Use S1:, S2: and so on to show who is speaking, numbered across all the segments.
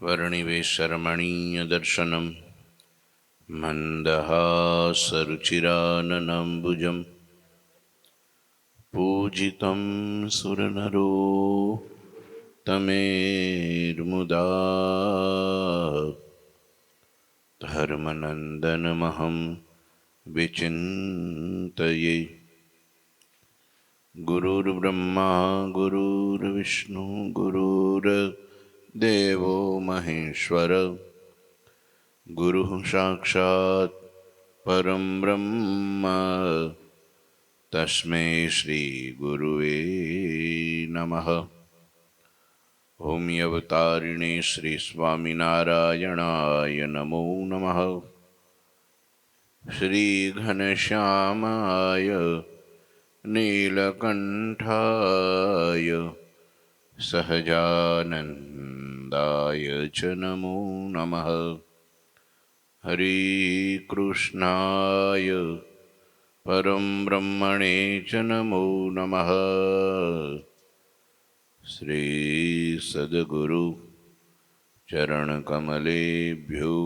S1: वर्णिवेशरमणीयदर्शनं मन्दहासरुचिराननाम्बुजं पूजितं सुरनरो तमेर्मुदा धर्मनन्दनमहं विचिन्तये। गुरुर्ब्रह्मा गुरुर्विष्णु गुरुर्देवो महेश्वर गुरुः साक्षात् परं ब्रह्म तस्मै श्री गुरुवे नमः। ओम अवतारिणे श्री स्वामिनारायणाय नमो नमः। श्री घनश्यामाय नीलकंठाय सहजानंदाय च नमो नमः। हरे कृष्णाय परम ब्रह्मणे च नमो नमः। श्री सद्गुरु चरण कमलेभ्यो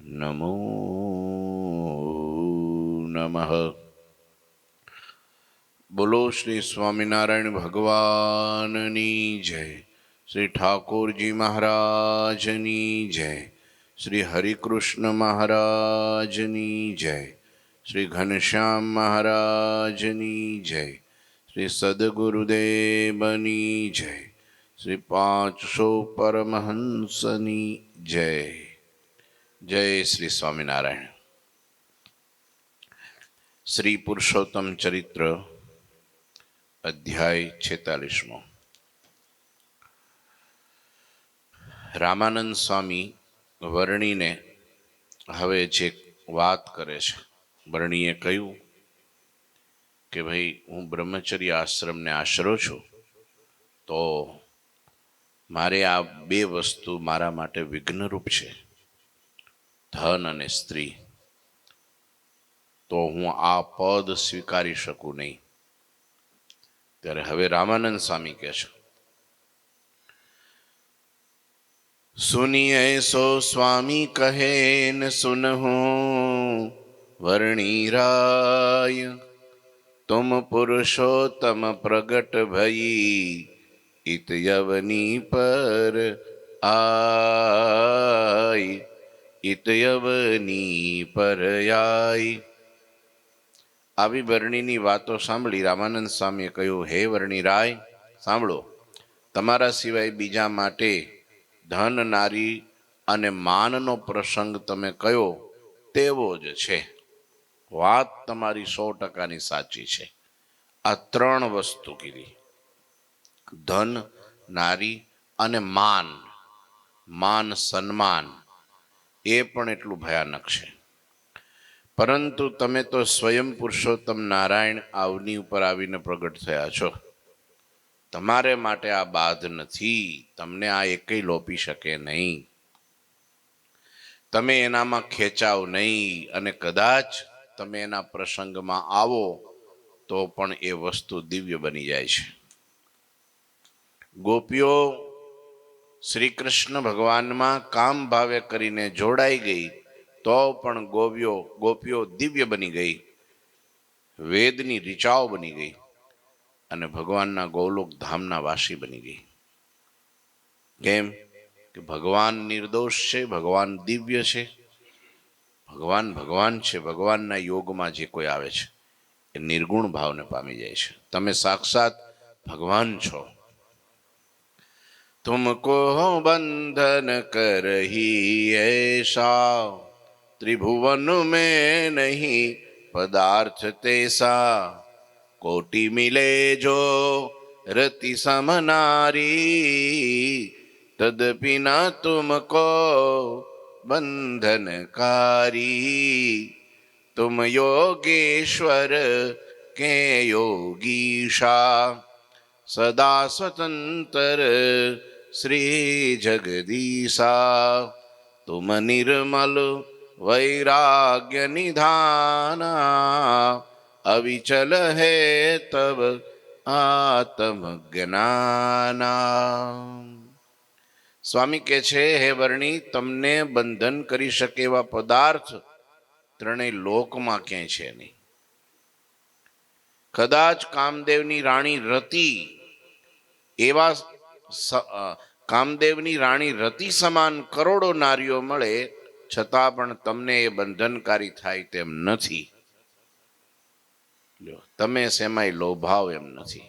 S1: नमो नमः। बोलो श्री स्वामीनारायण भगवाननी जय। श्री ठाकुर जी महाराजनी जय। श्री हरिकृष्ण महाराजनी जय। श्री घनश्याम महाराजनी जय। श्री सद्गुरुदेवनी जय। श्री 500 परमहंसनी जय। जय श्री स्वामीनारायण। श्री पुरुषोत्तम चरित्र अध्याय 46। રામાનંદ સ્વામી વર્ણીને હવે જે વાત કરે છે, વર્ણીએ કહ્યું કે ભાઈ હું બ્રહ્મચર્ય આશ્રમને આશરો છું, તો મારે આ બે વસ્તુ મારા માટે વિઘ્નરૂપ છે, ધન અને સ્ત્રી, તો હું આ પદ સ્વીકારી શકું નહીં। ત્યારે હવે રામાનંદ સ્વામી કહે છે, सुनिए सो स्वामी कहे न सुनहूं वर्णी राय, तुम पुरुषोत्तम प्रगट भई इत यवनी पर आय, इत यवनी पर आय। આવી વર્ણીની વાતો સાંભળી રામાનંદ સ્વામીએ કહ્યું, હે વર્ણી રાય, સાંભળો, તમારા સિવાય બીજા માટે ધન, નારી અને માનનો પ્રસંગ તમે કયો તેવો જ છે। વાત તમારી 100% સાચી છે। આ ત્રણ વસ્તુ કીધી, ધન, નારી અને માન, માન સન્માન, એ પણ એટલું ભયાનક છે। પરંતુ તમે તો સ્વયં પુરુષોત્તમ નારાયણ આવની ઉપર આવીને પ્રગટ થયા છો, તમારે માટે આ બાધ નથી, તમને આ એકેય લોપી શકે નહીં, તમે એનામાં ખેંચાવ નહીં, અને કદાચ તમે એના પ્રસંગમાં આવો તો પણ એ વસ્તુ દિવ્ય બની જાય છે। ગોપીઓ શ્રી કૃષ્ણ ભગવાનમાં કામ ભાવે કરીને જોડાઈ ગઈ તો પણ ગોપીઓ દિવ્ય બની ગઈ, વેદની ઋચાઓ બની ગઈ અને ભગવાનના ગૌલોક ધામના વાસી બની ગઈ। કેમ કે ભગવાન નિર્દોષ છે, ભગવાન દિવ્ય છે, ભગવાન ભગવાન છે। ભગવાનના યોગમાં જે કોઈ આવે છે એ નિર્ગુણ ભાવને પામી જાય છે। તમે સાક્ષાત ભગવાન છો। तुमको बंधन करही ऐसा, त्रिभुवन में नहीं पदार्थ तैसा, कोटि मिले जो रति समनारी, तदपि न तुमको बंधनकारी, तुम योगेश्वर के योगीशा, सदा स्वतंत्र श्री जगदीशा, तुम निर्मल वैराग्य निधाना, अविचल है तब आत्म ज्ञाना, સ્વામી કહે છે, હે વર્ણી, તમને બંધન કરી શકે એવા પદાર્થ ત્રણેય લોકમાં ક્યાંય છે નહીં. કદાચ કામદેવની રાણી રતિ એવા કામદેવની રાણી રતિ સમાન કરોડો નારીઓ મળે, છતાં પણ તમને એ બંધનકારી થાય તેમ નથી. તમે શેમાંય લોભાવ એમ નથી.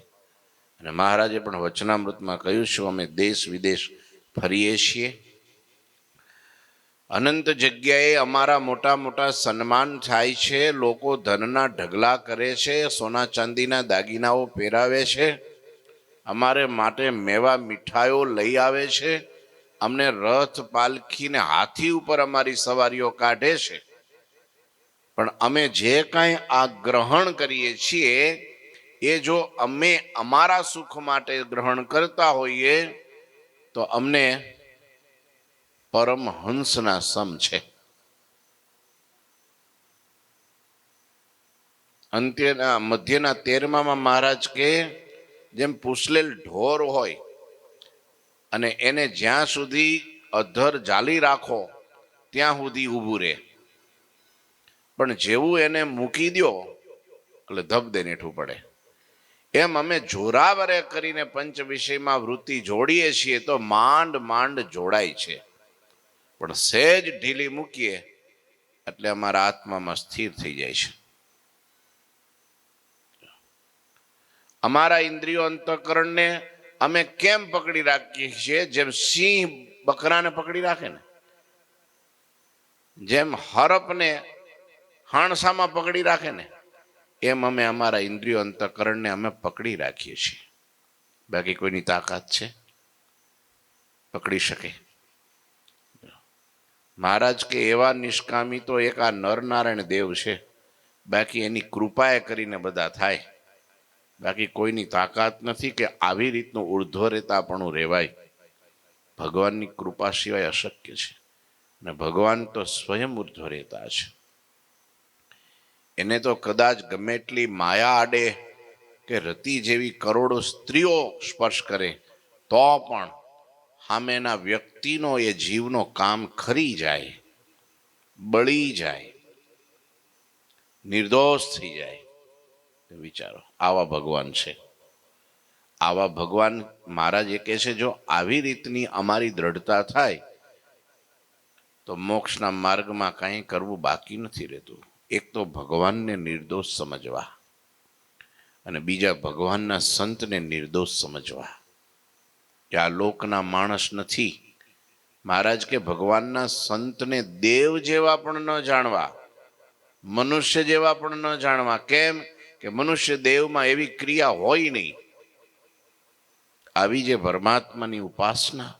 S1: અને મહારાજે પણ વચનામૃતમાં કહ્યું છે, અમે દેશ વિદેશ ફરીએ છીએ, અનંત જગ્યાએ અમારા મોટા મોટા સન્માન થાય છે, લોકો ધનના ઢગલા કરે છે, સોના ચાંદીના દાગીનાઓ પહેરાવે છે, અમારે માટે મેવા મીઠાઈઓ લઈ આવે છે, અમને રથ પાલખીને હાથી ઉપર અમારી સવારીઓ કાઢે છે. પણ અમે જે કાંઈ આ ગ્રહણ કરીએ છીએ એ જો અમે અમારા સુખ માટે ગ્રહણ કરતા હોઈએ તો અમને પરમહંસના સમ છે. મધ્યના 13માં મહારાજ કે જેમ પૂછલેલ ઢોર હોય અને એને જ્યાં સુધી અધર જાલી રાખો ત્યાં સુધી ઊભું રહે, પણ જેવું એને મૂકી દો એટલે ધબ દે નેઠું પડે. એમ અમે જોરાવરે કરીને પંચ વિષયમાં વૃત્તિ જોડીએ છીએ તો માંડ માંડ જોડાય છે, પણ સહેજ ઢીલી મૂકીએ એટલે અમારા આત્મામાં સ્થિર થઈ જાય છે. અમારા ઇન્દ્રિયો અંતઃકરણને અમે કેમ પકડી રાખીએ છીએ? જેમ સિંહ બકરાને પકડી રાખે ને, જેમ હરપને હાણસામાં પકડી રાખે ને, એમ અમે અમારા ઇન્દ્રિયો અંતઃકરણને અમે પકડી રાખીએ છીએ. બાકી કોઈની તાકાત છે પકડી શકે? મહારાજ કે એવા નિષ્કામી તો એક આ નરનારાયણ દેવ છે, બાકી એની કૃપાએ કરીને બધા થાય. બાકી કોઈની તાકાત નથી કે આવી રીતનું ઉર્ધ્વ રેતાપણું રહેવાય. ભગવાનની કૃપા સિવાય અશક્ય છે, અને ભગવાન તો સ્વયં ઉર્ધ્વ રેતા છે. એને તો કદાચ ગમે એટલી માયા આડે કે રતિ જેવી કરોડો સ્ત્રીઓ સ્પર્શ કરે તો પણ સામેના વ્યક્તિનો એ જીવનો કામ ખરી જાય, બળી જાય, નિર્દોષ થઈ જાય. વિચારો, આવા ભગવાન છે. આવા ભગવાન મહારાજ એ કહે છે, જો આવી રીતની અમારી દ્રઢતા થાય તો મોક્ષના માર્ગમાં કંઈ કરવું બાકી નથી રહેતું. એક તો ભગવાનને નિર્દોષ સમજવા, અને બીજા ભગવાનના સંતને નિર્દોષ સમજવા કે આ લોકના માણસ નથી. મહારાજ કે ભગવાનના સંતને દેવ જેવા પણ ન જાણવા, મનુષ્ય જેવા પણ ન જાણવા. કેમ કે મનુષ્ય દેવમાં એવી ક્રિયા હોય નહીં. આવી જે પરમાત્માની ઉપાસના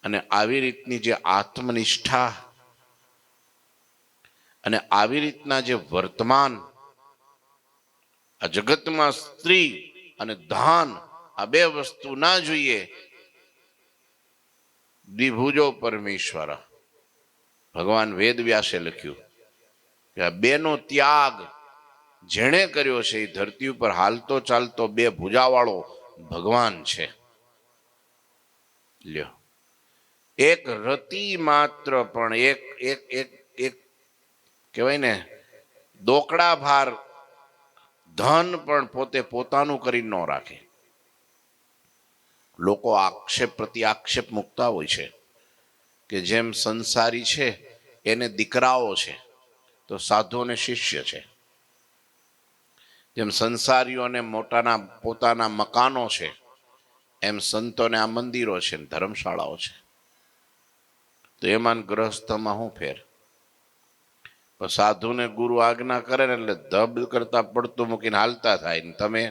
S1: અને આવી રીતની જે આત્મનિષ્ઠા અને આવી રીતના જે વર્તમાન, આ જગતમાં સ્ત્રી અને ધન આ બે વસ્તુ ના જોઈએ. દ્વિભુજો પરમેશ્વર, ભગવાન વેદ વ્યાસે લખ્યું કે આ બેનો ત્યાગ જેણે કર્યો છે એ ધરતી ઉપર હાલતો ચાલતો બે ભુજાવાળો ભગવાન છે. લ્યો, એક રતિ માત્ર પણ એક એક એક એક કહેવાય ને દોકડા ભાર ધન પણ પોતે પોતાનું કરી ન રાખે. લોકો આક્ષેપ પ્રતિ આક્ષેપ મૂકતા હોય છે કે જેમ સંસારી છે એને દીકરાઓ છે તો સાધુઓને શિષ્ય છે, જેમ સંસારીઓને મોટાના પોતાના મકાનો છે એમ સંતોને આ મંદિરો છે, ધર્મશાળાઓ છે. તો એમાં ગ્રહસ્થમાં શું ફેર? સાધુને ગુરુ આજ્ઞા કરે ને એટલે ધબ કરતા પડતું મૂકીને હાલતા થાય ને તમે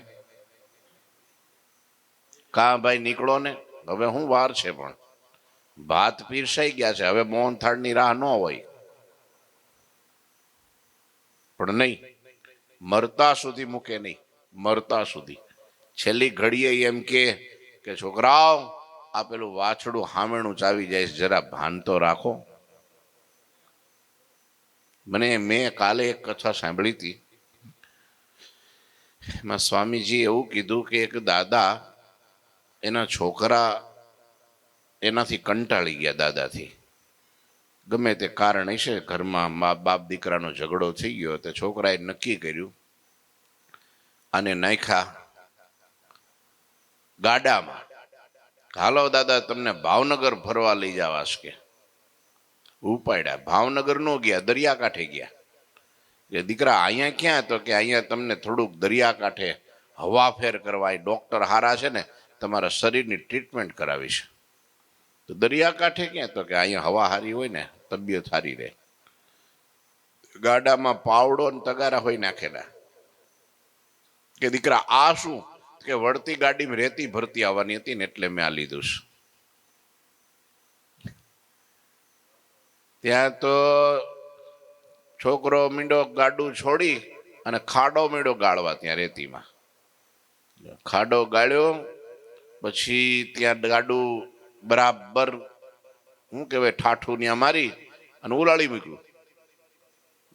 S1: કા ભાઈ નીકળો ને, હવે શું વાર છે? પણ ભાત પીરસાઈ ગયા છે, હવે મોહન થાળની રાહ ન હોય. પણ નહીં, મરતા સુધી મૂકે નહીં, મરતા સુધી. છેલ્લી ઘડીએ એમ કે છોકરાઓ આ પેલું વાછડું હામેણું ચાવી જાય, જરા ભાન તો રાખો. મેં કાલે એક કથા સાંભળી હતી, એમાં સ્વામીજી એવું કીધું કે એક દાદા એના છોકરા એનાથી કંટાળી ગયા દાદાથી. ગમે તે કારણ હશે, ઘરમાં મા બાપ દીકરાનો ઝઘડો થઈ ગયો, તો છોકરાએ નક્કી કર્યું આને નાખ્યા ગાડામાં. હાલો દાદા, તમને ભાવનગર ફરવા લઈ જવા છે. ઉપાડ્યા. ભાવનગર નો ગયા, દરિયાકાંઠે ગયા. કે દીકરા અહીંયા ક્યાં? તો કે અહીંયા તમને થોડુંક દરિયાકાંઠે હવાફેર કરવા, ડોક્ટર હારા છે ને, તમારા શરીરની ટ્રીટમેન્ટ કરાવી છે. તો દરિયાકાંઠે ક્યાં? તો કે અહીંયા હવા હારી હોય ને, તબિયત હારી રહે. ગાડામાં પાવડો ને તગારા હોય નાખેલા. કે દીકરા આ શું? કે વળતી ગાડીમાં રેતી ભરતી આવવાની હતી ને એટલે મેં આ લીધું છે. ત્યાં તો છોકરો મીંડો ગાડું છોડી અને ખાડો મીંડો ગાળવા. ત્યાં રેતીમાં ખાડો ગાળ્યો, પછી ત્યાં ગાડું બરાબર શું કહેવાય ઠાઠું ત્યાં મારી અને ઉલાળી મૂક્યું.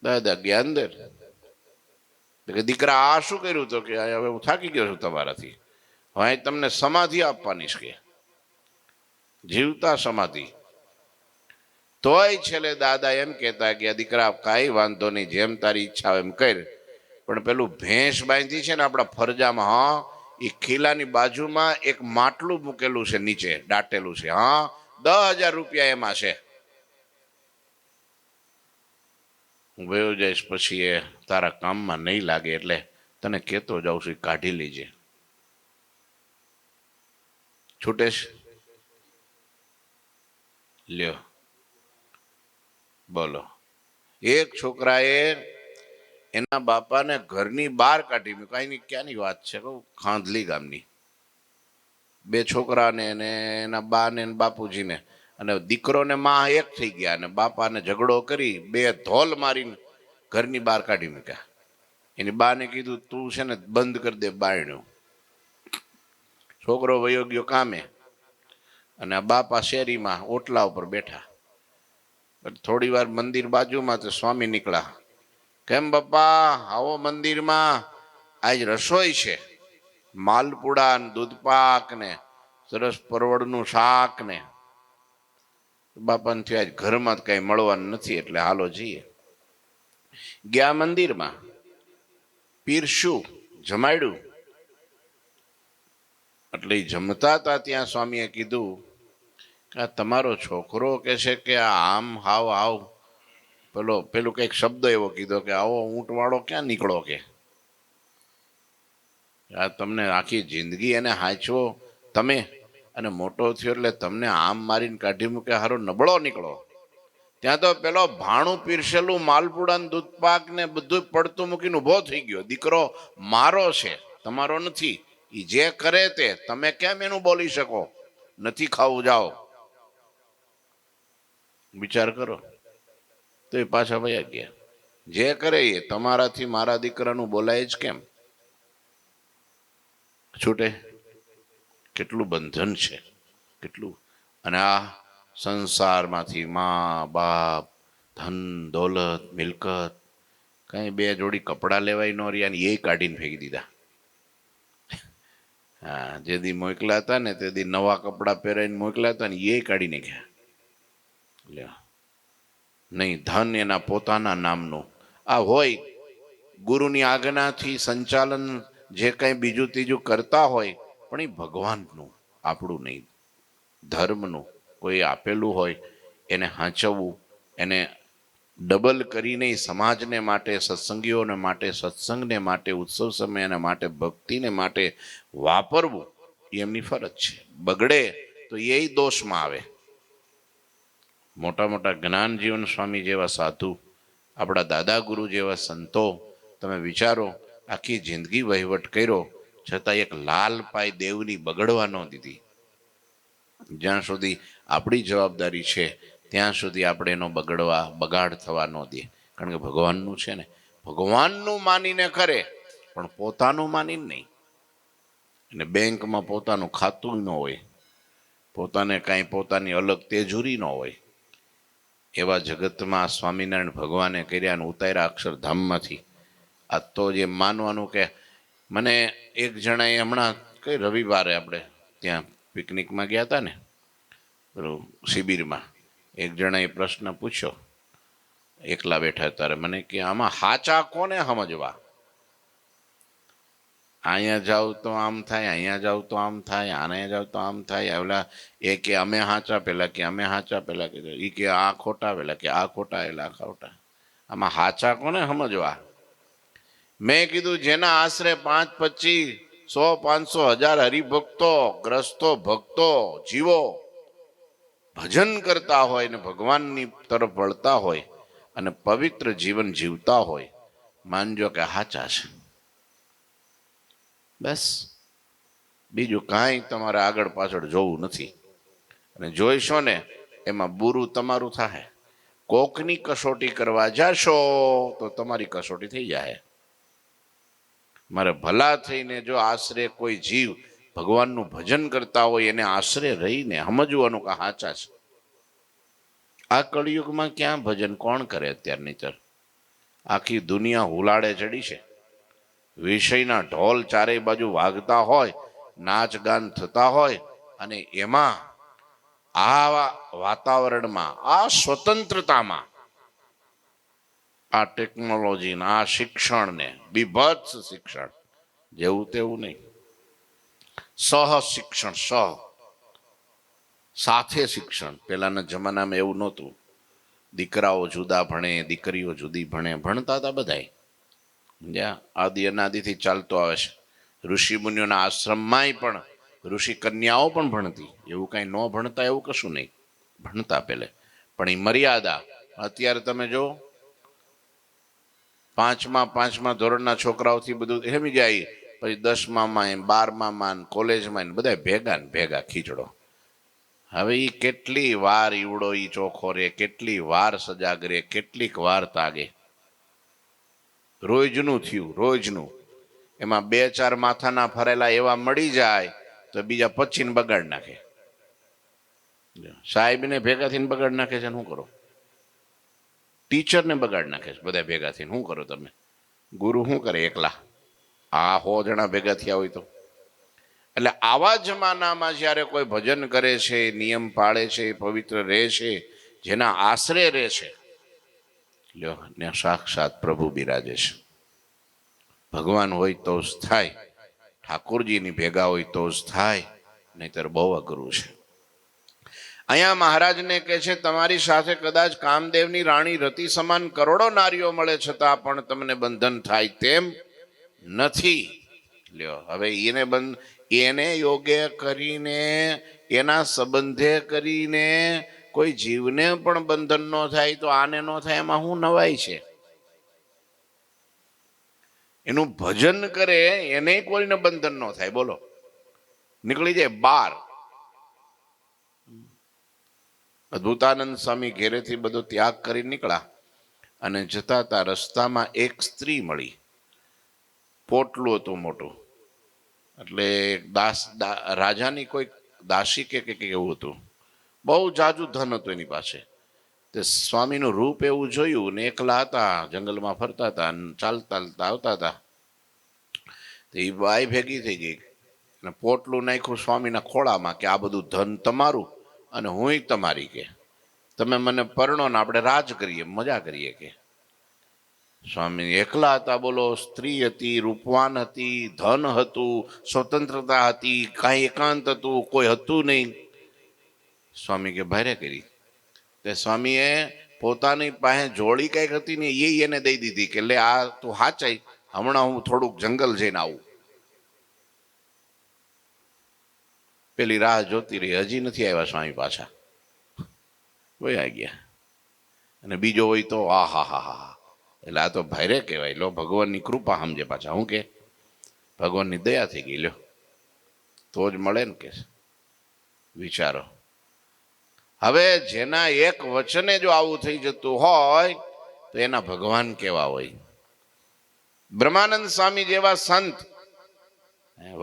S1: દાદા ગયા અંદર. દીકરા આ શું કર્યું? તો કે હવે હું થાકી ગયો છું તમારાથી, હવે તમને સમાધિ આપવાની છે, જીવતા સમાધિ. તોય છેલ્લે દાદા એમ કહેતા કે દીકરા કાંઈ વાંધો નહીં, જેમ તારી ઈચ્છા એમ કર, પણ પેલું ભેંસ બાંધી છે ને આપણા ફરજામાં, હા, એ ખીલાની બાજુમાં એક માટલું મૂકેલું છે, નીચે દાટેલું છે, હા, 10,000 રૂપિયા એમાં છે. હું વયો જઈશ, પછી એ તારા કામમાં નહીં લાગે, એટલે તને કહેતો જાઉં છું, કાઢી લેજે. છૂટેશ? લ્યો બોલો. એક છોકરાએ એના બાપાને ઘરની બહાર કાઢી મૂક્યો. કાંઈ ક્યાંની વાત છે, કહું ખાંધલી ગામની. 2 છોકરાને અને એના બા ને બાપુજીને, અને દીકરો ને માં એક થઈ ગયા, અને બાપાને ઝઘડો કરી 2 ધોલ મારીને ઘરની બહાર કાઢી મૂક્યા. એની બાને કીધું તું છે ને બંધ કરી દે બારણું. છોકરો વયો ગયો કામે, અને આ બાપા શેરીમાં ઓટલા ઉપર બેઠા. થોડી વાર મંદિર બાજુમાં તો સ્વામી નીકળ્યા. કેમ બાપા, આવો મંદિરમાં, આજ રસોઈ છે, માલપુડા ને દૂધપાક ને સરસ પરવળનું શાક ને. બાપાને થયું આજ ઘરમાં કઈ મળવાનું નથી, એટલે હાલો જઈએ. ગયા મંદિરમાં, પીરશું જમાડ્યું. એટલે જમતા હતા ત્યાં સ્વામીએ કીધું કે આ તમારો છોકરો કે છે કે આમ હાવ હાવ પેલું કઈક શબ્દ એવો કીધો કે આવો ઊંટવાળો ક્યાં નીકળો, કે આ તમને આખી જિંદગી એને હાંચવો તમે, અને મોટો થયો એટલે તમને આમ મારીને કાઢી મૂકે, હારો નબળો નીકળો. ત્યાં તો પેલો ભાણું પીરસેલું માલપુડા ને દૂધપાક ને બધું પડતું મૂકીને ઉભો થઈ ગયો. દીકરો મારો છે, તમારો નથી. એ જે કરે તે તમે કેમ એનું બોલી શકો? નથી ખાવું, જાઓ. વિચાર કરો. તો એ પાછા વયા ગયા. જે કરે એ તમારાથી મારા દીકરાનું બોલાય જ કેમ? છૂટે? કેટલું બંધન છે, કેટલું. અને આ સંસારમાંથી મા બાપ, ધન દોલત, મિલકત, કઈ 2 જોડી કપડાં લેવાય ન રહ્યા ને એ કાઢીને ફેંકી દીધા. હા, જે દી મોકલા હતા ને તે દી નવા કપડાં પહેરાઈને મોકલા હતા ને એ કાઢી નાખ્યા. નહીં, ધન એના પોતાના નામનું આ હોય. ગુરુની આજ્ઞાથી સંચાલન જે કંઈ બીજું ત્રીજું કરતા હોય, પણ એ ભગવાનનું, આપણું નહીં. ધર્મનું કોઈ આપેલું હોય એને હાંચવવું, એને ડબલ કરીને સમાજને માટે, સત્સંગીઓને માટે, સત્સંગને માટે, ઉત્સવ સમયને માટે, ભક્તિને માટે વાપરવું એ એમની ફરજ છે. બગડે તો એ દોષમાં આવે. મોટા મોટા જ્ઞાનજીવન સ્વામી જેવા સાધુ, આપણા દાદા ગુરુ જેવા સંતો, તમે વિચારો, આખી જિંદગી વહીવટ કર્યો છતાં એક લાલ પાય દેવની બગડવા ન દીધી. જ્યાં સુધી આપણી જવાબદારી છે ત્યાં સુધી આપણે એનો બગાડ થવા ન દે. કારણ કે ભગવાનનું છે ને, ભગવાનનું માનીને કરે, પણ પોતાનું માનીને નહીં. અને બેંકમાં પોતાનું ખાતું ન હોય, પોતાને કાંઈ પોતાની અલગ તેજુરી ન હોય. એવા જગતમાં સ્વામિનારાયણ ભગવાને કર્યા અને ઉતાર્યા અક્ષરધામમાંથી. આ તો જે માનવાનું કે મને એક જણાએ હમણાં કઈ રવિવારે આપણે ત્યાં પિકનિકમાં ગયા હતા ને, પેલું શિબિરમાં એક જણાએ પ્રશ્ન પૂછ્યો, એકલા બેઠા ત્યારે, મને કે આમાં હાચા કોને સમજવા? અહીંયા જાવ તો આમ થાય, અહીંયા જાવ તો આમ થાય, આને જાવ તો આમ થાય. ઓલા એ કે અમે હાચા, પેલા કે અમે હાચા, પેલા કે એ કે આ ખોટા, પેલા કે આ ખોટા, એટલે આ ખોટા. આમાં હાચા કોને સમજવા? મેં કીધું જેના આશરે 5, 25, 100, 500, 1000 હરિભક્તો, ગ્રસ્તો, ભક્તો, જીવો ભજન કરતા હોય ને ભગવાનની તરફ વળતા હોય અને પવિત્ર જીવન જીવતા હોય, માનજો કે હાચા છે. બસ બીજું કાંઈ તમારે આગળ પાછળ જોવું નથી. અને જોઈશો ને એમાં બુરું તમારું થાય. કોકની કસોટી કરવા જાશો તો તમારી કસોટી થઈ જાય. મારે ભલા થઈને જો આશરે કોઈ જીવ ભગવાનનું ભજન કરતા હોય એને આશરે રહીને સમજવાનું કે હાચા છે. આ કળિયુગમાં ક્યાં ભજન કોણ કરે? અત્યારની તર આખી દુનિયા હુલાડે ચડી છે. વિષયના ઢોલ ચારે બાજુ વાગતા હોય, નાચ ગાન થતા હોય, અને એમાં આવા વાતાવરણમાં, આ સ્વતંત્રતામાં, આ ટેકનોલોજી, આ શિક્ષણને, બીભત્સ શિક્ષણ, જેવું તેવું નહીં, સહ શિક્ષણ, સાથે શિક્ષણ. પહેલાના જમાનામાં એવું નહોતું. દીકરાઓ જુદા ભણે, દીકરીઓ જુદી ભણે, ભણતા હતા બધાય. આદિ અનાદિથી ચાલતો આવે છે. ઋષિ મુનિઓના આશ્રમમાંય પણ ઋષિ કન્યાઓ પણ ભણતી. એવું કાંઈ ન ભણતા એવું કશું નહીં, ભણતા પહેલે. પણ એ મર્યાદા. અત્યારે તમે જો 5મા ધોરણના છોકરાઓથી બધું હેમી જાય, પછી 10માં, 12માં, કોલેજમાં બધા ભેગા ને ભેગા ખીચડો. હવે એ કેટલી વાર ઈવડો ઈ ચોખ્ખો રે, કેટલી વાર સજાગ રે, કેટલીક વાર તાગે. રોજનું થયું, રોજનું. એમાં 2-4 માથાના ફરેલા એવા મળી જાય તો બીજા 25 બગાડ નાખે. સાહેબને ભેગા થઈને બગાડ નાખે છે. શું કરો? ટીચરને બગાડ નાખે છે બધા ભેગા થઈને. શું કરો તમે? ગુરુ શું કરે એકલા? આ 100 જણા ભેગા થયા હોય તો. એટલે આવા જમાનામાં જ્યારે કોઈ ભજન કરે છે, નિયમ પાળે છે, પવિત્ર રહે છે, જેના આશરે રહે છે, લ્યો ને સાક્ષાત પ્રભુ બિરાજે છે. ભગવાન હોય તો જ થાય, ઠાકોરજીની ભેગા હોય તો જ થાય, નહીતર બહુ અઘરું છે. અહીંયા મહારાજને કહે છે તમારી સાથે કદાચ કામદેવની રાણી રતિ સમાન કરોડો નારીઓ મળે છતાં પણ તમને બંધન થાય તેમ નથી. લ્યો હવે એને યોગ્ય કરીને, એના સંબંધે કરીને કોઈ જીવને પણ બંધન ન થાય તો આને ન થાય, એમાં શું નવાઈ છે? એનું ભજન કરે એને કોઈને બંધન ન થાય. બોલો, નીકળી જાય બાર. અદ્ભુતાનંદ સ્વામી ઘેરેથી બધો ત્યાગ કરી નીકળ્યા અને જતા હતા. રસ્તામાં એક સ્ત્રી મળી. પોટલું હતું મોટું, એટલે રાજાની કોઈ દાસી કે એવું હતું. બહુ જાજુ ધન હતું એની પાસે. તે સ્વામીનું રૂપ એવું જોયું ને એકલા હતા, જંગલમાં ફરતા હતા, ચાલતા આવતા હતા. તો એ બાઈ ભેગી થઈ ગઈ અને પોટલું નાખ્યું સ્વામીના ખોળામાં કે આ બધું ધન તમારું અને હુંય તમારી, કે તમે મને પરણો ને આપણે રાજ કરીએ, મજા કરીએ. કે સ્વામી એકલા હતા. બોલો, સ્ત્રી હતી, રૂપવાન હતી, ધન હતું, સ્વતંત્રતા હતી, કાંઈ એકાંત હતું, કોઈ હતું નહીં. સ્વામી કે ભારે કરી. તે સ્વામીએ પોતાની પાસે જોડી કંઈક હતી ને એ એને દઈ દીધી કે લે આ તું હાચાઈ, હમણાં હું થોડુંક જંગલ જઈને આવું. પેલી રાહ જોતી રહી, હજી નથી આવ્યા સ્વામી પાછા. વયા ગયા. અને બીજો હોય તો આ હા હા હા, એટલે આ તો ભાઈરે કહેવાય. લો ભગવાનની કૃપા સમજે પાછા. હું કે ભગવાનની દયા થઈ ગઈ. લ્યો તો જ મળે ને. કે વિચારો. હવે જેના એક વચને જો આવું થઈ જતું હોય તો એના ભગવાન કેવા હોય? બ્રહ્માનંદ સ્વામી જેવા સંત,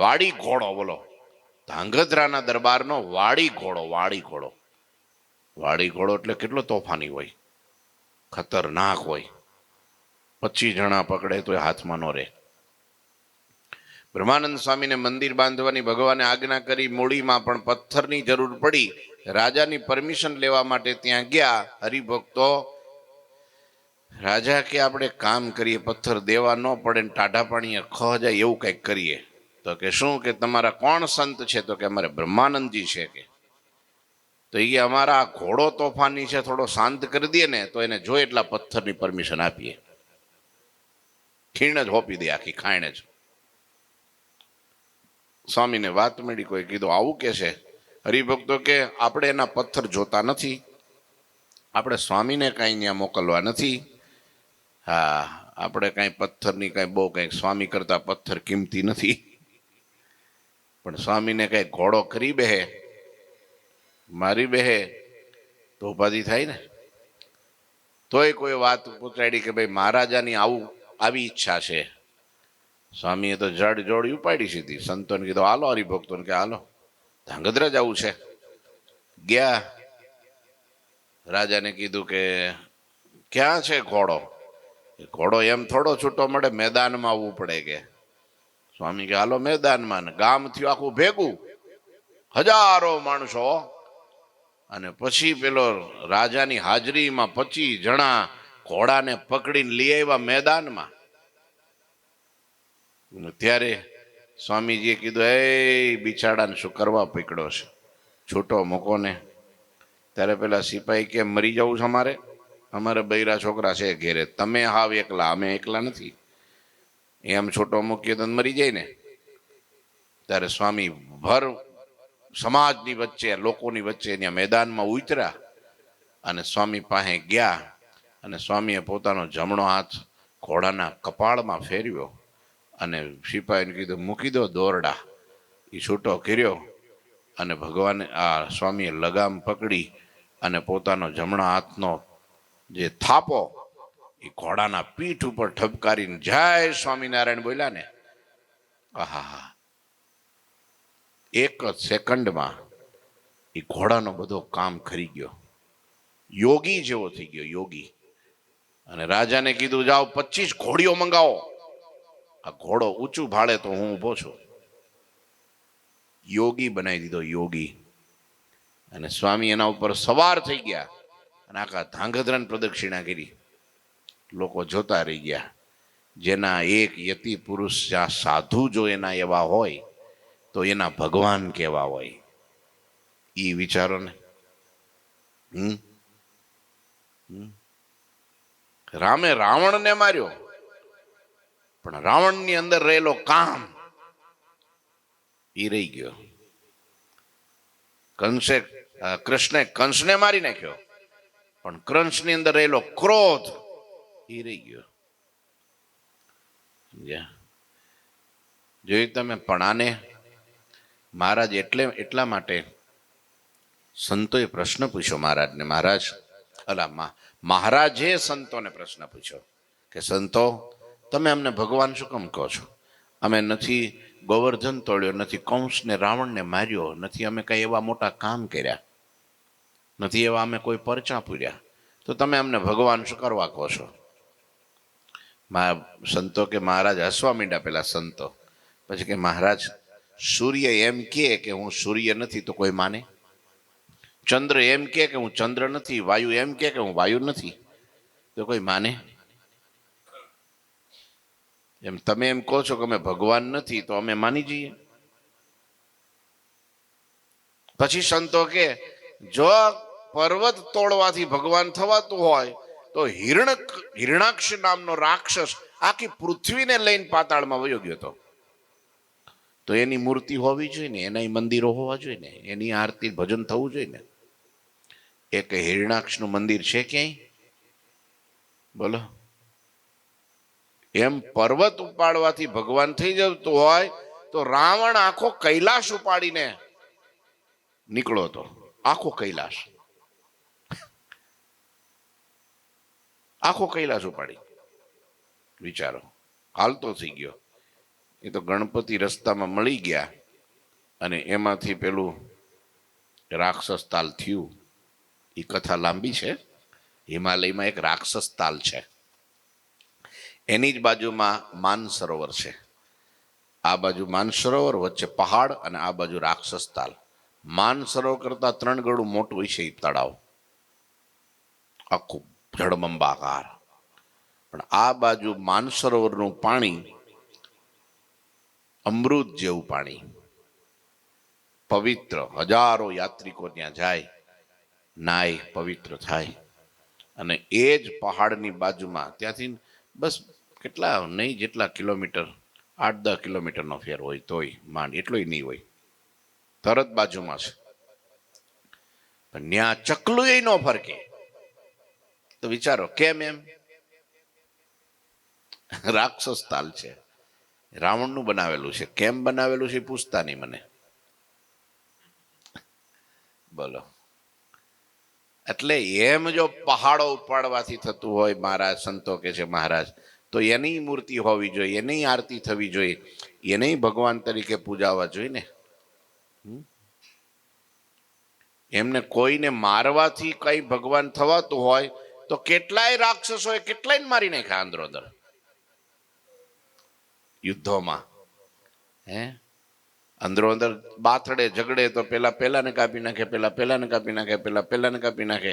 S1: વાડી ઘોડો. બોલો, ધાંગધ્રાના દરબારનો વાડી ઘોડો. વાડી ઘોડો એટલે કેટલો તોફાની હોય, ખતરનાક હોય. 25 જણા પકડે તો હાથમાં ન રહે. બ્રહ્માનંદ સ્વામીને મંદિર બાંધવાની ભગવાને આજ્ઞા કરી. મૂળીમાં પણ પથ્થરની જરૂર પડી. રાજાની પરમિશન લેવા માટે ત્યાં ગયા. હરિભક્તો રાજા કે આપણે કામ કરીએ, પથ્થર દેવા ન પડે ને ટાઢા પાણીએ ખ જાય એવું કંઈક કરીએ. તો કે શું? કે તમારા કોણ સંત છે? તો કે અમારે બ્રહ્માનંદજી છે. કે તો એ અમારા આ ઘોડો તોફાની છે, થોડો શાંત કરી દે ને તો એને જો એટલા પથ્થરની પરમિશન આપીએ. ખીણ જ હોપી દે, આખી ખાઈને જ. સ્વામીને વાત મળી. કોઈ કીધું આવું કે છે? હરિભક્તો કે આપણે એના પથ્થર જોતા નથી, આપણે સ્વામીને કાંઈ ત્યાં મોકલવા નથી. હા, આપણે કાંઈ પથ્થરની કાંઈ બહુ કંઈક સ્વામી કરતા પથ્થર કિંમતી નથી. પણ સ્વામીને કંઈક ઘોડો કરી બેહે, મારી બેહે તો ઉપાધિ થાય ને. તોય કોઈ વાત પૂછાડી કે ભાઈ મહારાજાની આવી ઈચ્છા છે. સ્વામીએ તો જડ જોડી ઉપાડી સીધી. સંતોને કીધું હાલો, હરિભક્તોને કે હાલો, ધાંગધ્રા જવું છે. ગયા. રાજાને કીધું કે ક્યાં છે ઘોડો? ઘોડો એમ થોડો છૂટો મળે, મેદાનમાં આવવું પડે. કે સ્વામી કે હાલો મેદાનમાં. ગામ થયું આખું ભેગું, હજારો માણસો. અને પછી પેલો રાજાની હાજરીમાં 25 જણા ઘોડાને પકડીને લઈ આવ્યા મેદાનમાં. ત્યારે સ્વામીજીએ કીધું, એ બિચારાને શું કરવા પકડ્યો છે, છૂટો મૂકો ને. ત્યારે પેલા સિપાહી કે મરી જવું છે અમારે બૈરા છોકરા છે ઘેરે, તમે હાવ એકલા, અમે એકલા નથી. એમ છૂટો મૂકીએ તો મરી જાય ને. ત્યારે સ્વામી ભર સમાજની વચ્ચે, લોકોની વચ્ચે ત્યાં મેદાનમાં ઉતર્યા અને સ્વામી પાસે ગયા. અને સ્વામીએ પોતાનો જમણો હાથ ઘોડાના કપાળમાં ફેરવ્યો અને સિપાહીને કીધું મૂકી દો દોરડા. એ છૂટો કર્યો અને ભગવાને આ સ્વામીએ લગામ પકડી અને પોતાનો જમણા હાથનો જે થાપો એ ઘોડાના પીઠ ઉપર ઠપકારીને જય સ્વામિનારાયણ બોલ્યા ને. આહા, એક જ સેકન્ડમાં એ ઘોડાનો બધો કામ કરી ગયો, યોગી જેવો થઈ ગયો, યોગી. અને રાજાને કીધું જાઓ 25 ઘોડીઓ મંગાવો, આ ઘોડો ઊંચું ભાળે તો હું ઊભો છું. યોગી બનાવી દીધો, યોગી. અને સ્વામી એના ઉપર સવાર થઈ ગયા અને આખા ધાંગધ્રાની પ્રદક્ષિણા કરી. લોકો જોતા રહી ગયા. જેના એક યતિ પુરુષ સાધુ જો એના એવા હોય તો એના ભગવાન કેવા હોય એ વિચારો ને. રામે રાવણને માર્યો, પણ રાવણની અંદર રહેલો કામ એ રહી ગયો. કૃષ્ણે કંસને મારી નાખ્યો, પણ કંસની અંદર રહેલો ક્રોધ એ રહી ગયો. જોયું તમે? પણ આને મહારાજ એટલા માટે સંતોએ પ્રશ્ન પૂછ્યો મહારાજને. મહારાજે સંતોને પ્રશ્ન પૂછ્યો કે સંતો, તમે અમને ભગવાન શું કેમ કહો છો? અમે નથી ગોવર્ધન તોડ્યો, નથી કંસને રાવણને માર્યો, નથી અમે કઈ એવા મોટા કામ કર્યા, નથી એવા અમે કોઈ પરચા પૂર્યા, તો તમે અમને ભગવાન શું કરવા કહો છો? સંતો કે મહારાજ હસવા માંડ્યા. પેલા સંતો પછી કે મહારાજ, સૂર્ય એમ કે હું સૂર્ય નથી તો કોઈ માને? ચંદ્ર એમ કે હું ચંદ્ર નથી, વાયુ એમ કે હું વાયુ નથી તો કોઈ માને? એમ તમે એમ કહો છો કે અમે ભગવાન નથી તો અમે માની જઈએ? પછી સંતો કે જો પર્વત તોડવાથી ભગવાન થવાતું હોય તો હિરણાક્ષ નામનો રાક્ષસ આખી પૃથ્વીને લઈને પાતાળમાં વયો ગયો હતો, તો એની મૂર્તિ હોવી જોઈએ ને, એના મંદિરો હોવા જોઈએ ને, એની આરતી ભજન થવું જોઈએ ને. એક હિરણાક્ષનું મંદિર છે ક્યાંય? બોલો. એમ પર્વત ઉપાડવાથી ભગવાન થઈ જતું હોય તો રાવણ આખો કૈલાશ ઉપાડીને નીકળો હતો, આખો કૈલાશ, આખો કૈલાશ ઉપાડી. વિચારો, હાલતો થઈ ગયો. એ તો ગણપતિ રસ્તામાં મળી ગયા અને એમાંથી પેલું રાક્ષસ તાલ થયું. એ કથા લાંબી છે. હિમાલયમાં એક રાક્ષસ તાલ છે, એની જ બાજુમાં માન સરોવર છે. આ બાજુ માનસરોવર, વચ્ચે પહાડ અને આ બાજુ રાક્ષસ તાલ. માનસરોવર કરતા 3 ગણું મોટું છે એ તળાવ, આખું જળબંબાકાર. પણ આ બાજુ માનસરોવરનું પાણી અમૃત જેવું પાણી, પવિત્ર. હજારો યાત્રિકો ત્યાં જાય, નાય, પવિત્ર થાય. અને એ જ પહાડની બાજુમાં ત્યાંથી બસ કેટલા નહીં જેટલા કિલોમીટર, 8-10 કિલોમીટરનો ફેર હોય તોય માંડ, એટલોય નહીં હોય, તરત બાજુમાં છે. પણ ત્યાં ચકલું એ ન ફરકે. તો વિચારો કેમ એમ? રાક્ષસ તાલ છે, રાવણનું બનાવેલું છે. કેમ બનાવેલું છે પૂછતા નહીં મને, બોલો. એટલે એમ જો પહાડો ઉપાડવાથી થતું હોય, મહારાજ સંતો કે છે મહારાજ, તો એની મૂર્તિ હોવી જોઈએ, એની આરતી થવી જોઈએ, એને ભગવાન તરીકે પૂજાવા જોઈએ ને. એમને કોઈને મારવાથી કઈ ભગવાન થવાતું હોય તો કેટલાય રાક્ષસોએ કેટલાય મારી નાખ્યા અંદરો અંદર યુદ્ધોમાં. અંદરો અંદર બાથડે ઝઘડે તો પેલાને કાપી નાખે, પેલાને કાપી નાખે, પેલાને કાપી નાખે,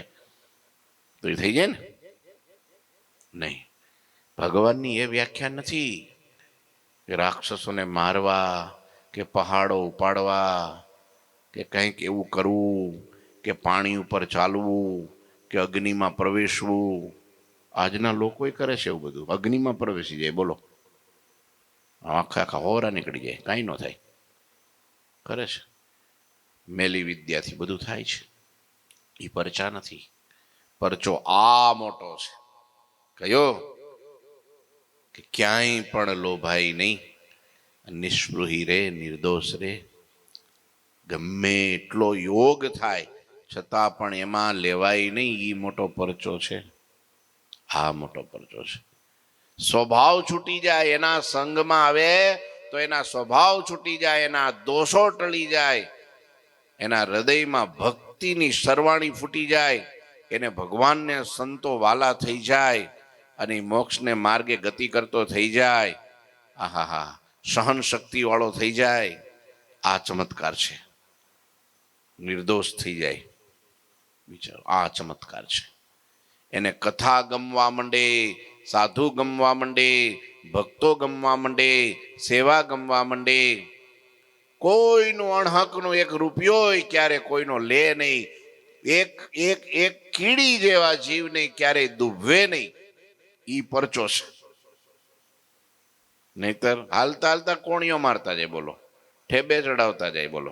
S1: તો એ થઈ જાય ને. નહીં, ભગવાનની એ વ્યાખ્યા નથી કે રાક્ષસોને મારવા કે પહાડો ઉપાડવા કે કંઈક એવું કરવું કે પાણી ઉપર ચાલવું કે અગ્નિમાં પ્રવેશવું. આજના લોકો કરે છે એવું બધું, અગ્નિમાં પ્રવેશી જાય, બોલો, આખા હોરા નીકળી જાય, કાંઈ ન થાય, કરે છે. મેલી વિદ્યાથી બધું થાય છે. એ પરચા નથી. પરચો આ મોટો છે, કયો કે ક્યાંય પણ લોભાઈ નહીં, નિષ્પૃહી રે, નિર્દોષ રે. ગમે એટલો યોગ થાય છતાં પણ એમાં લેવાય નહીં, એ મોટો પરચો છે. આ મોટો પરચો છે. સ્વભાવ છૂટી જાય, એના સંગમાં આવે તો એના સ્વભાવ છૂટી જાય, એના દોષો ટળી જાય, એના હૃદયમાં ભક્તિની સરવાણી ફૂટી જાય, એને ભગવાનને સંતો વાલા થઈ જાય અને મોક્ષને માર્ગે ગતિ કરતો થઈ જાય. આહા, સહન શક્તિ વાળો થઈ જાય. આ ચમત્કાર છે. નિર્દોષ થઈ જાય, વિચારો, આ ચમત્કાર છે. એને કથા ગમવા માંડે, સાધુ ગમવા માંડે, ભક્તો ગમવા માંડે, સેવા ગમવા માંડે. કોઈનું અણહકનું 1 રૂપિયો ક્યારે કોઈનો લે નહીં, એક કીડી જેવા જીવને ક્યારેય દુભવે નહીં. ઈ પરચો છે. નહીતર હાલતા હાલતા કોણીઓ મારતા જાય, બોલો, ઠેબે ચડાવતા જાય, બોલો.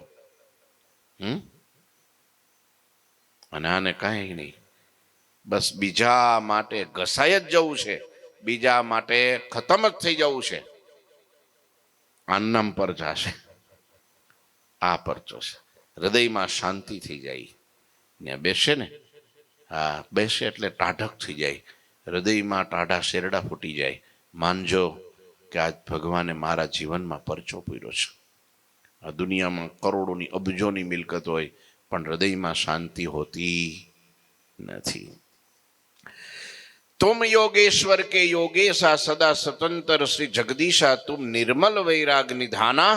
S1: અને આને કાંઈ નહીં, બસ બીજા માટે ઘસાઈ જ જવું છે, બીજા માટે ખતમ જ થઈ જવું છે. આનામ પર જશે. આ પરચો છે. હૃદયમાં શાંતિ થઈ જાય ને બેસે ને, હા, બેસે એટલે ટાઢક થઈ જાય, હૃદયમાં ટાઢા શેરડા ફૂટી જાય. માનજો કે આજ ભગવાને મારા જીવનમાં પરચો પૂર્યો છે. આ દુનિયામાં કરોડોની અબજોની મિલકત હોય પણ હૃદયમાં શાંતિ હોતી નથી. तुम योगेश्वर के योगेशा सदा स्वतंत्र श्री जगदीशा, तुम निर्मल वैराग निधाना,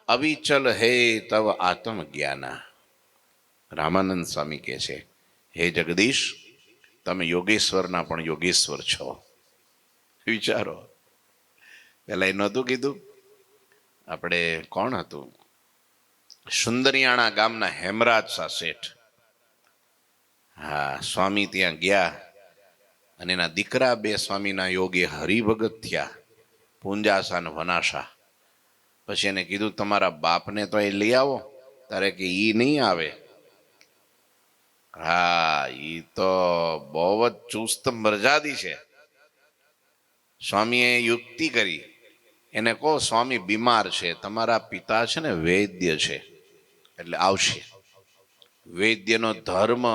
S1: अविचल है तव आत्म ज्ञाना. रामानंद स्वामी કહે છે, હે જગદીશ, તમે યોગેશ્વરના પણ યોગેશ્વર છો. વિચારો, પેલા એ નહોતું કીધું? આપણે કોણ હતું, સુંદરિયાણા ગામના હેમરાજ શાહ શેઠ, હા, સ્વામી ત્યાં ગયા અને એના દીકરા 2 સ્વામીના યોગે હરિભગત થયા, પુંજાસા ને વનાસા. પછી એને કીધું તમારા બાપને તો એ લઈ આવો. તારે કે ઈ નહીં આવે. હા, ઈ તો બહુ જ ચુસ્ત મરજાદી છે. સ્વામીએ યુક્તિ કરી, એને કહો સ્વામી બીમાર છે, તમારા પિતા છે ને વૈદ્ય છે એટલે આવશે. વૈદ્યનો ધર્મ,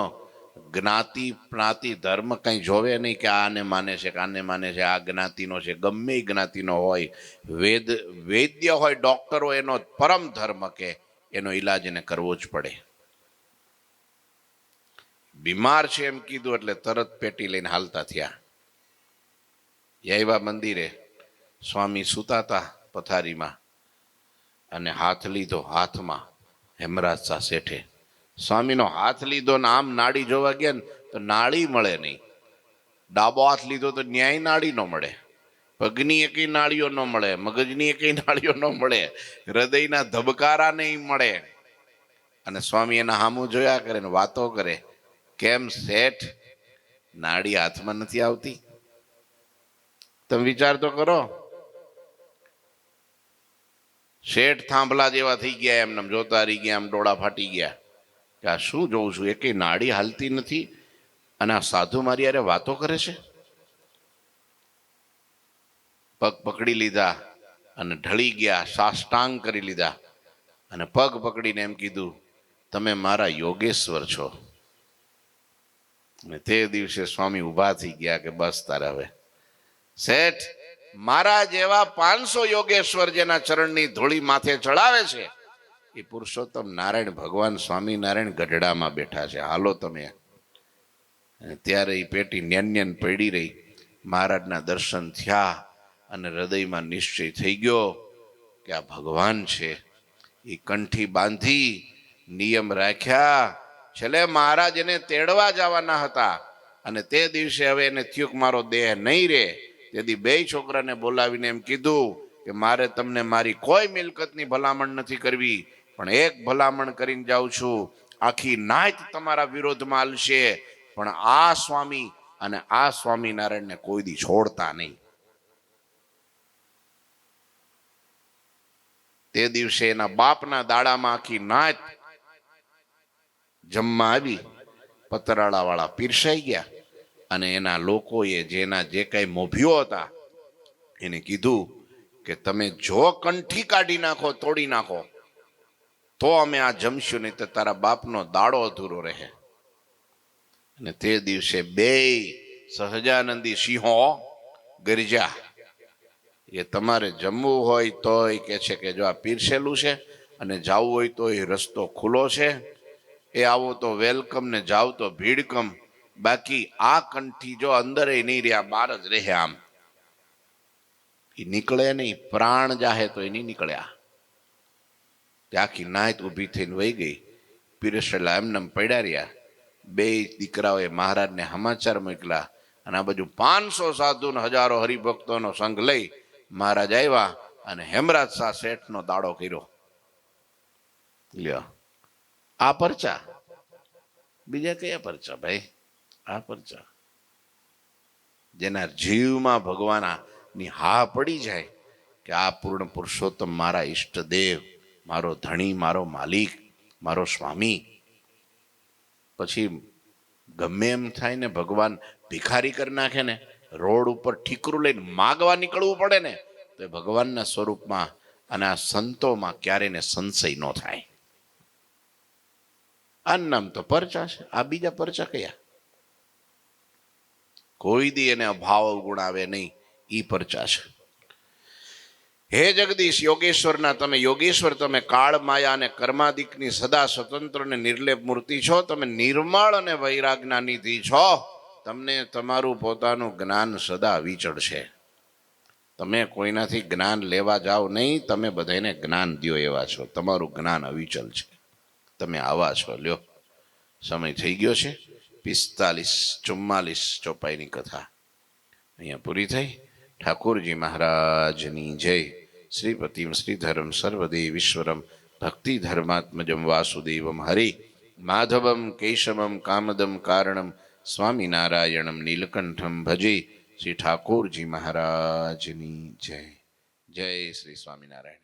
S1: જ્ઞાતિ જ્ઞાતિ ધર્મ કઈ જોવે નહીં કે આને માને છે કે આને માને છે, આ જ્ઞાતિનો છે, ગમે જ્ઞાતિનો હોય, વૈદ્ય હોય, ડોક્ટર હોય, એનો પરમ ધર્મ કે એનો ઈલાજ એને કરવો જ પડે. બીમાર છે એમ કીધું એટલે તરત પેટી લઈને હાલતા થયા. આવ્યા મંદિરે, સ્વામી સુતા હતા પથારીમાં, અને હાથ લીધો હાથમાં હેમરાજ શાહ શેઠે. સ્વામીનો હાથ લીધો ને આમ નાડી જોવા ગયા ને તો નાળી મળે નહીં. ડાબો હાથ લીધો તો ન્યાય નાળી ન મળે, પગની એકેય નાળીઓ ન મળે, મગજની એકેય નાળીઓ ન મળે, હૃદયના ધબકારા નહીં મળે. અને સ્વામી એના હામું જોયા કરે ને વાતો કરે, કેમ શેઠ નાડી હાથમાં નથી આવતી? તમે વિચાર તો કરો. શેઠ થાંભલા જેવા થઈ ગયા, એમને જોતા રહી ગયા, આમ ડોળા ફાટી ગયા કે આ શું જોઉં છું, એકેય નાડી હાલતી નથી અને આ સાધુ મારી યારે વાતો કરે છે. પગ પકડી લીધા અને ઢળી ગયા, સાષ્ટાંગ કરી લીધા અને પગ પકડીને એમ કીધું, તમે મારા યોગેશ્વર છો. અને તે દિવસે સ્વામી ઊભા થઈ ગયા કે બસ તારે હવે શેઠ મારા જેવા 500 યોગેશ્વર જેના ચરણની ધૂળી માથે ચડાવે છે એ પુરુષોત્તમ નારાયણ ભગવાન સ્વામિનારાયણ ગઢડામાં બેઠા છે, હાલો તમે. અને ત્યારે એ પેટી ન્યન્યન પડી રહી. મહારાજના દર્શન થયા અને હૃદયમાં નિશ્ચય થઈ ગયો કે આ ભગવાન છે. એ કંઠી બાંધી નિયમ રાખ્યા. છેલ્લે મહારાજ એને તેડવા જવાના હતા અને તે દિવસે હવે એને થયું કે મારો દેહ નહીં રહે. તેથી 2 છોકરાને બોલાવીને એમ કીધું કે મારે તમને મારી કોઈ મિલકતની ભલામણ નથી કરવી, પણ એક ભલામણ કરીને જાઉં છું, આખી નાત તમારા વિરોધમાં હાલશે પણ આ સ્વામી અને આ સ્વામિનારાયણને કોઈ દી છોડતા નહીં. તે દિવસે એના બાપના દાડામાં આખી નાત જમવા આવી, પતરાળા વાળા પીરસાઈ ગયા અને એના લોકોએ જેના જે કઈ મોભીઓ હતા એને કીધું કે તમે જો કંઠી કાઢી નાખો, તોડી નાખો તો અમે આ જમશું, નહીં તો તારા બાપનો દાડો અધૂરો રહે. અને તે દિવસે 2 સહજાનંદી સિંહો ગરજ્યા. એ તમારે જમવું હોય તોય કે છે કે જો આ પીરસેલું છે અને જવું હોય તો એ રસ્તો ખુલ્લો છે, એ આવો તો વેલકમ ને જાવ તો ભીડકમ. બાકી આ કંઠી જો અંદર નહીં રહ્યા, બહાર જ રહે. આમ એ નીકળે નહીં, પ્રાણ જાહે તો એ નહીં નીકળ્યા. આખી નાત ઊભી થઈને વહી ગઈ. પીરસેલા એમને પડ્યા રહ્યા. 2 દીકરાઓએ મહારાજને સમાચાર મોકલ્યા અને આ બાજુ 500 સાધુ ને હજારો હરિભક્તોનો સંઘ લઈ મહારાજ આવ્યા અને હેમરાજ શાહ શેઠનો દાડો કર્યો. લ્યો આ પરચા, બીજા કયા પરચા ભાઈ? આ પરચા જેના જીવમાં ભગવાનની હા પડી જાય કે આ પૂર્ણ પુરુષોત્તમ મારા ઈષ્ટદેવ, મારો ધણી, મારો માલિક, મારો સ્વામી. પછી ગમે એમ થાય ને ભગવાન ભિખારી કરી નાખે ને, રોડ ઉપર ઠીકરું લઈને માગવા નીકળવું પડે ને, તો એ ભગવાનના સ્વરૂપમાં અને આ સંતોમાં ક્યારે ને સંશય ન થાય. આ નામ તો પરચા છે, આ બીજા પરચા કયા? કોઈ દી એને અભાવ ગુણ આવે નહીં, ઈ પરચા છે. હે જગદીશ યોગેશ્વરના તમે યોગેશ્વર, તમે કાળ માયા અને કર્માદિકની સદા સ્વતંત્ર અને નિર્લેપ મૂર્તિ છો. તમે નિર્મળ અને વૈરાગના નિધિ છો. તમને તમારું પોતાનું જ્ઞાન સદા અવિચળ છે. તમે કોઈનાથી જ્ઞાન લેવા જાઓ નહીં, તમે બધાને જ્ઞાન દો એવા છો. તમારું જ્ઞાન અવિચલ છે. તમે આવા છો. લ્યો સમય થઈ ગયો છે. 44 ચોપાઈની કથા અહીંયા પૂરી થઈ. ઠાકોરજી મહારાજની જય. શ્રીપતિમ શ્રીધરમ સર્વદેવીશ્વરમ ભક્તિ ધર્માત્મજમ વાસુદેવમ હરિ માધવમ કેશવમ કામદમ કારણમ સ્વામિનારાયણમ નીલકંઠમ ભજે. શ્રી ઠાકોરજી મહારાજની જય. જય શ્રી સ્વામિનારાયણ.